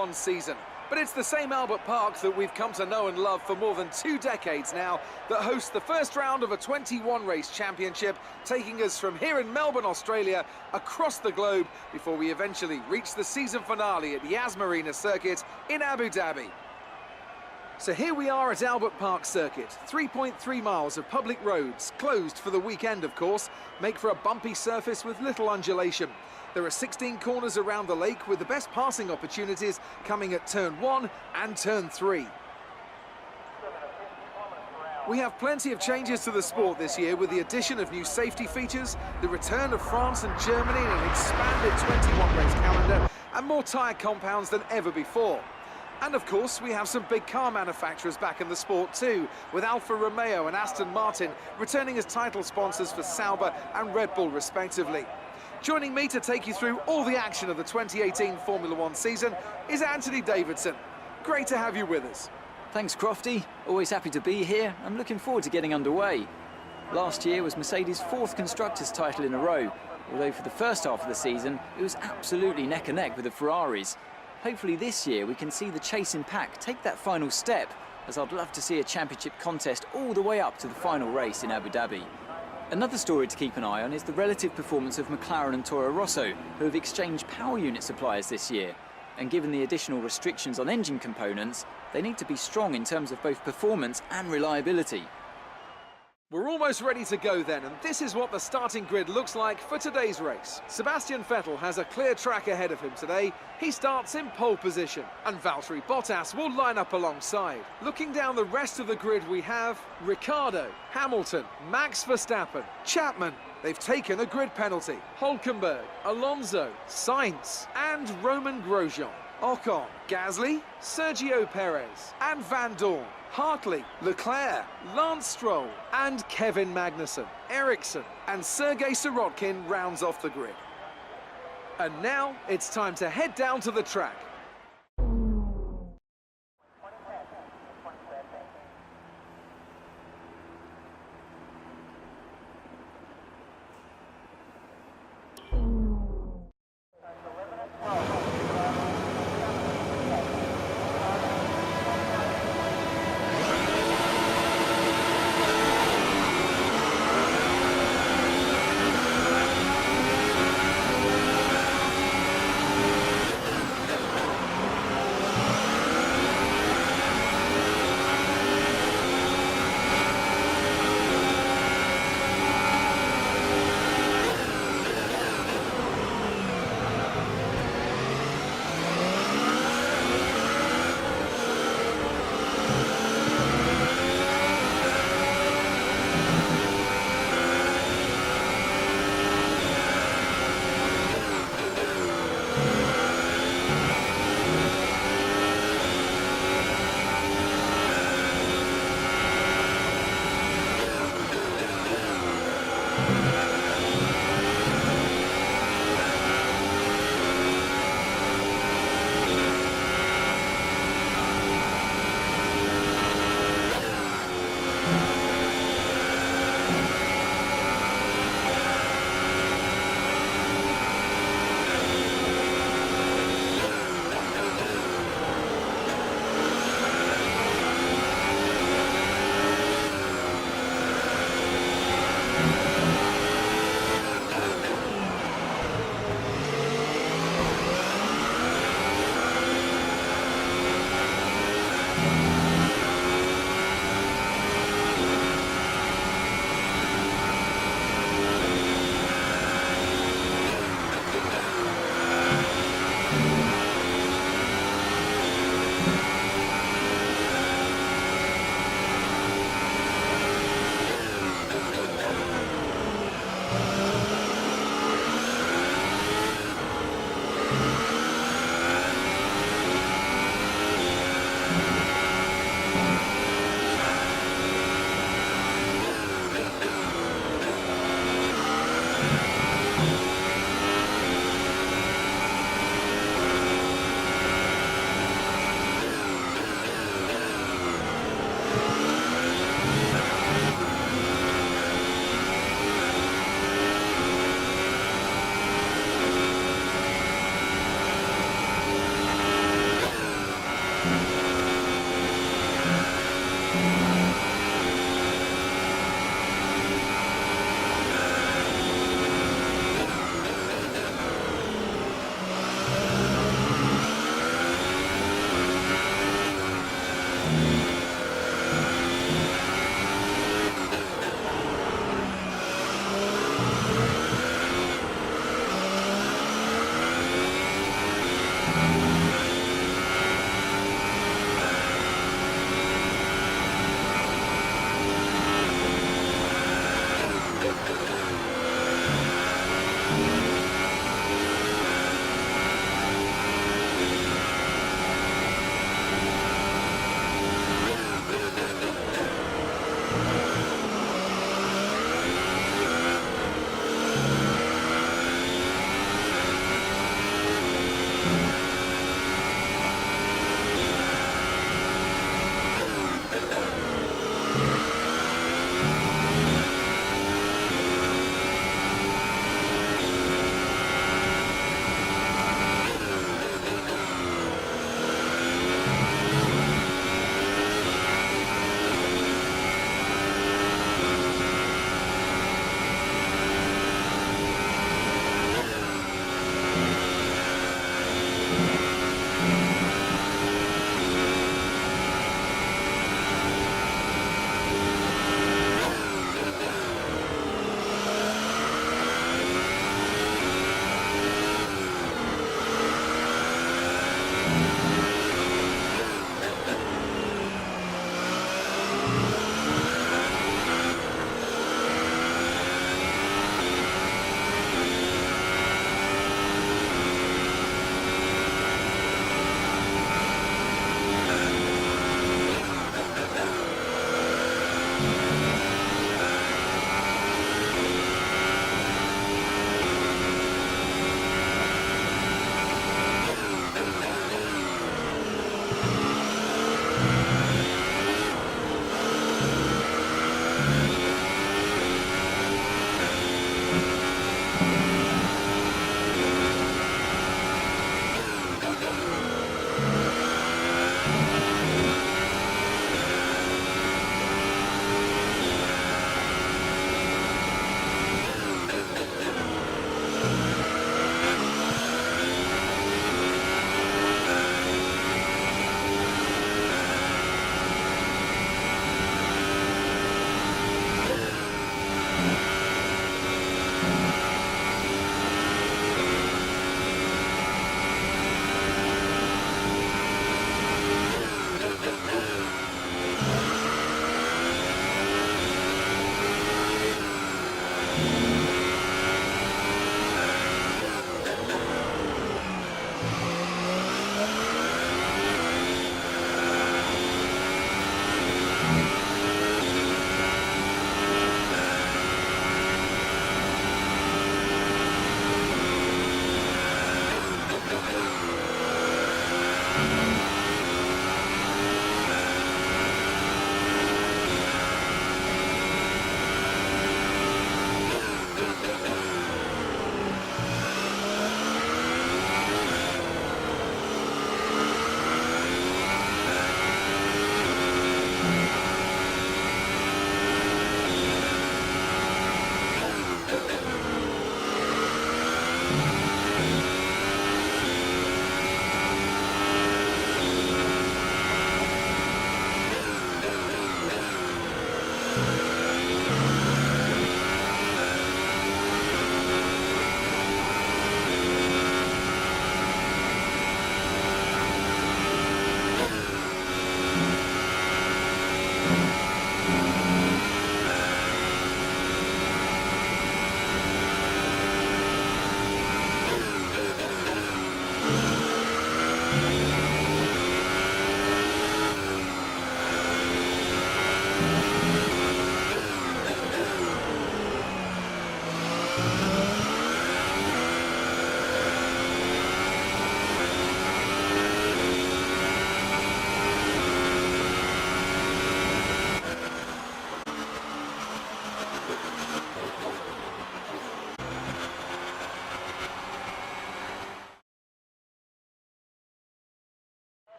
One season. But it's the same Albert Park that we've come to know and love for more than 2 decades now that hosts the first round of a 21-race championship, taking us from here in Melbourne, Australia, across the globe before we eventually reach the season finale at Yas Marina Circuit in Abu Dhabi. So here we are at Albert Park Circuit. 3.3 miles of public roads, closed for the weekend of course, make for a bumpy surface with little undulation. There are 16 corners around the lake with the best passing opportunities coming at turn 1 and turn 3. We have plenty of changes to the sport this year with the addition of new safety features, the return of France and Germany in an expanded 21-race calendar, and more tyre compounds than ever before. And of course, we have some big car manufacturers back in the sport too, with Alfa Romeo and Aston Martin returning as title sponsors for Sauber and Red Bull respectively. Joining me to take you through all the action of the 2018 Formula One season is Anthony Davidson. Great to have you with us. Thanks, Crofty. Always happy to be here. I'm looking forward to getting underway. Last year was Mercedes' 4th Constructors' title in a row, although for the first half of the season, it was absolutely neck and neck with the Ferraris. Hopefully this year we can see the chasing pack take that final step, as I'd love to see a championship contest all the way up to the final race in Abu Dhabi. Another story to keep an eye on is the relative performance of McLaren and Toro Rosso, who have exchanged power unit suppliers this year. And given the additional restrictions on engine components, they need to be strong in terms of both performance and reliability. We're almost ready to go then, and this is what the starting grid looks like for today's race. Sebastian Vettel has a clear track ahead of him today. He starts in pole position, and Valtteri Bottas will line up alongside. Looking down the rest of the grid, we have Ricciardo, Hamilton, Max Verstappen, Chapman. They've taken a grid penalty. Hülkenberg, Alonso, Sainz, and Romain Grosjean. Ocon, Gasly, Sergio Perez, and Van Dorn. Hartley, Leclerc, Lance Stroll, and Kevin Magnussen. Ericsson and Sergei Sirotkin rounds off the grid. And now it's time to head down to the track.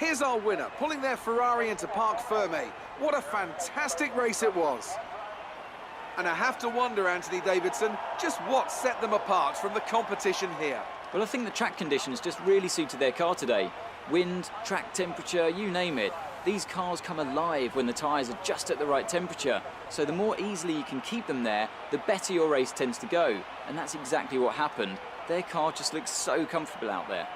Here's our winner, pulling their Ferrari into Parc Fermé. What a fantastic race it was. And I have to wonder, Anthony Davidson, just what set them apart from the competition here? Well, I think the track conditions just really suited their car today. Wind, track temperature, you name it. These cars come alive when the tyres are just at the right temperature. So the more easily you can keep them there, the better your race tends to go. And that's exactly what happened. Their car just looks so comfortable out there.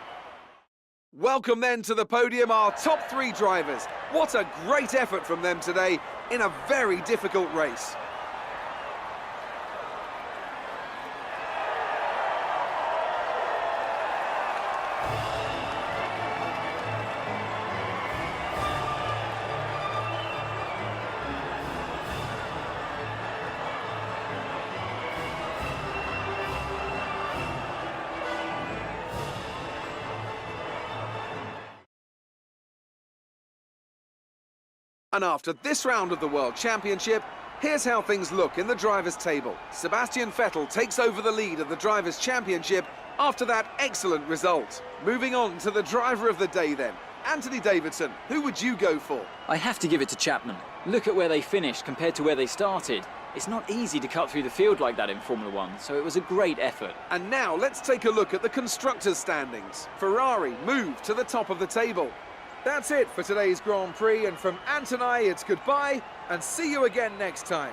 Welcome then to the podium, our top 3 drivers. What a great effort from them today in a very difficult race. And after this round of the World Championship, here's how things look in the Drivers' Table. Sebastian Vettel takes over the lead of the Drivers' Championship after that excellent result. Moving on to the Driver of the Day then. Anthony Davidson, who would you go for? I have to give it to Chapman. Look at where they finished compared to where they started. It's not easy to cut through the field like that in Formula One, so it was a great effort. And now let's take a look at the Constructors' standings. Ferrari moved to the top of the table. That's it for today's Grand Prix, and from Ant and I, it's goodbye, and see you again next time.